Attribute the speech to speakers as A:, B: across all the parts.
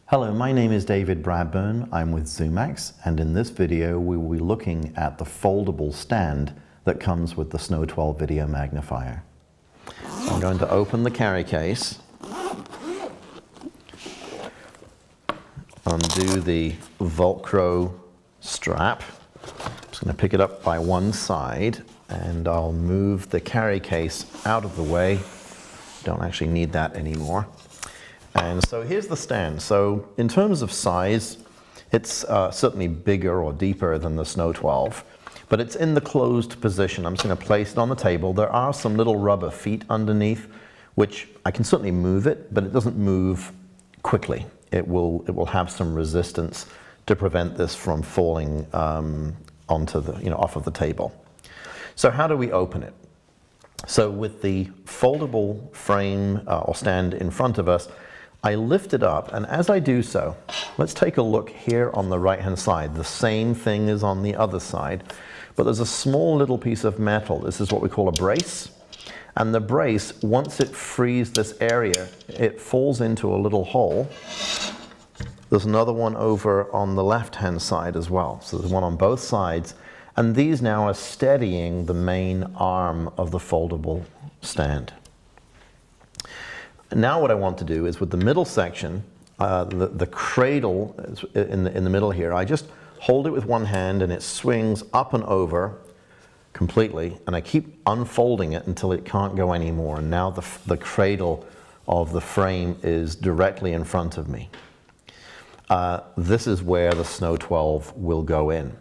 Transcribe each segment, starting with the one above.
A: Hello, my name is David Bradburn. I'm with Zoomax, and in this video we will be looking at the foldable stand that comes with the Snow 12 video magnifier. So I'm going to open the carry case, undo the Velcro strap. I'm just going to pick it up by one side and I'll move the carry case out of the way. Don't actually need that anymore. And so here's the stand. So in terms of size, it's certainly bigger or deeper than the Snow 12, but it's in the closed position. I'm just going to place it on the table. There are some little rubber feet underneath, which I can certainly move it, but it doesn't move quickly. It will have some resistance to prevent this from falling onto the, off of the table. So how do we open it? So with the foldable frame or stand in front of us, I lift it up, and as I do so, let's take a look here on the right-hand side. The same thing is on the other side, but there's a small little piece of metal. This is what we call a brace, and the brace, once it frees this area, it falls into a little hole. There's another one over on the left-hand side as well, so there's one on both sides, and these now are steadying the main arm of the foldable stand. Now what I want to do is with the middle section, the cradle in the middle here, I just hold it with one hand and it swings up and over completely, and I keep unfolding it until it can't go anymore, and now the cradle of the frame is directly in front of me. This is where the Snow 12 will go in.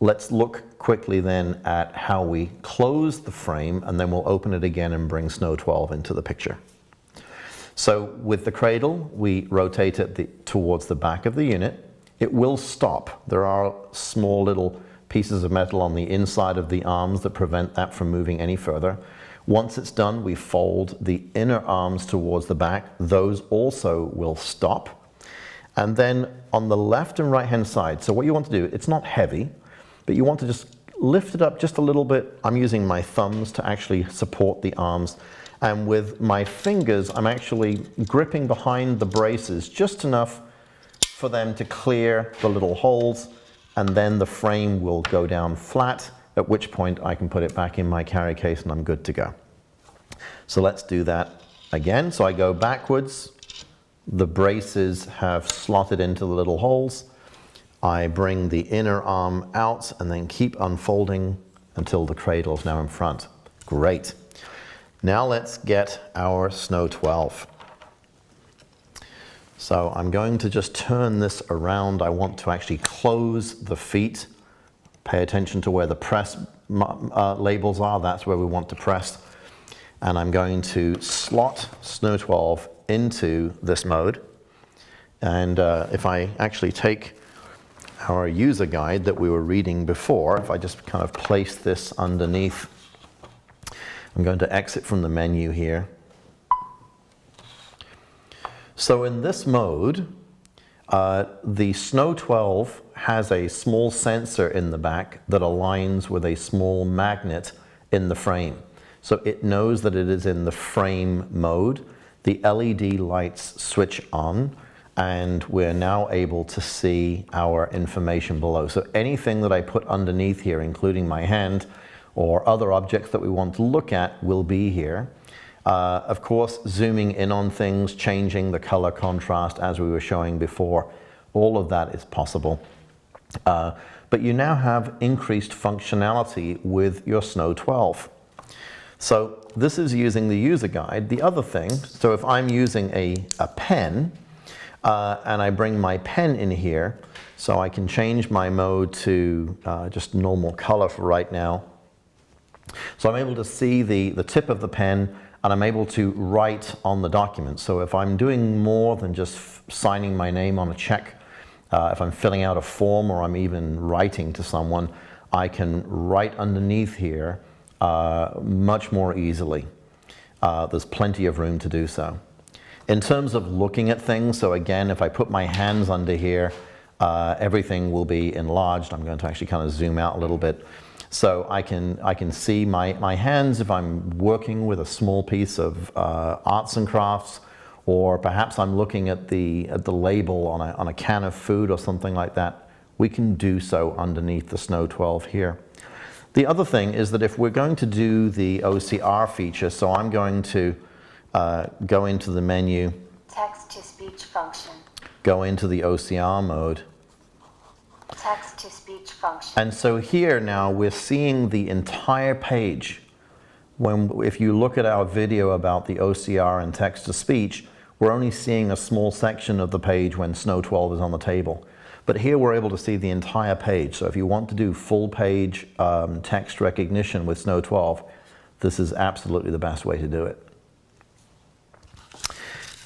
A: Let's look quickly then at how we close the frame, and then we'll open it again and bring Snow 12 into the picture. So with the cradle, we rotate it towards the back of the unit. It will stop. There are small little pieces of metal on the inside of the arms that prevent that from moving any further. Once it's done, we fold the inner arms towards the back. Those also will stop. And then on the left and right hand side, so what you want to do, it's not heavy, but you want to just lift it up just a little bit. I'm using my thumbs to actually support the arms. And with my fingers, I'm actually gripping behind the braces just enough for them to clear the little holes, and then the frame will go down flat, at which point I can put it back in my carry case and I'm good to go. So let's do that again. So I go backwards, the braces have slotted into the little holes. I bring the inner arm out and then keep unfolding until the cradle is now in front. Great. Now let's get our Snow 12. So I'm going to just turn this around. I want to actually close the feet. Pay attention to where the press labels are. That's where we want to press. And I'm going to slot Snow 12 into this mode. And if I actually take our user guide that we were reading before, if I just kind of place this underneath, I'm going to exit from the menu here. So in this mode, the Snow 12 has a small sensor in the back that aligns with a small magnet in the frame. So it knows that it is in the frame mode. The LED lights switch on, and we're now able to see our information below. So anything that I put underneath here, including my hand, or other objects that we want to look at, will be here. Of course, zooming in on things, changing the color contrast as we were showing before, all of that is possible. But you now have increased functionality with your Snow 12. So this is using the user guide. The other thing, so if I'm using a pen, and I bring my pen in here, so I can change my mode to just normal color for right now. So I'm able to see the tip of the pen, and I'm able to write on the document. So if I'm doing more than just signing my name on a check, if I'm filling out a form or I'm even writing to someone, I can write underneath here much more easily. There's plenty of room to do so. In terms of looking at things, so again, if I put my hands under here, everything will be enlarged. I'm going to actually kind of zoom out a little bit. So I can see my hands if I'm working with a small piece of arts and crafts, or perhaps I'm looking at the label on a can of food or something like that, we can do so underneath the Snow 12 here. The other thing is that if we're going to do the OCR feature, so I'm going to go into the menu,
B: text-to-speech function,
A: go into the OCR mode.
B: Text-to-speech function.
A: And so here now we're seeing the entire page. If you look at our video about the OCR and text-to-speech, we're only seeing a small section of the page when Snow 12 is on the table. But here we're able to see the entire page. So if you want to do full page text recognition with Snow 12, this is absolutely the best way to do it.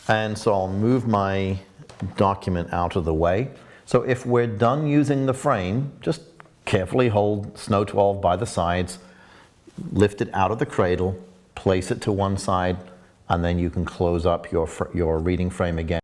A: And so I'll move my document out of the way. So if we're done using the frame, just carefully hold Snow 12 by the sides, lift it out of the cradle, place it to one side, and then you can close up your reading frame again.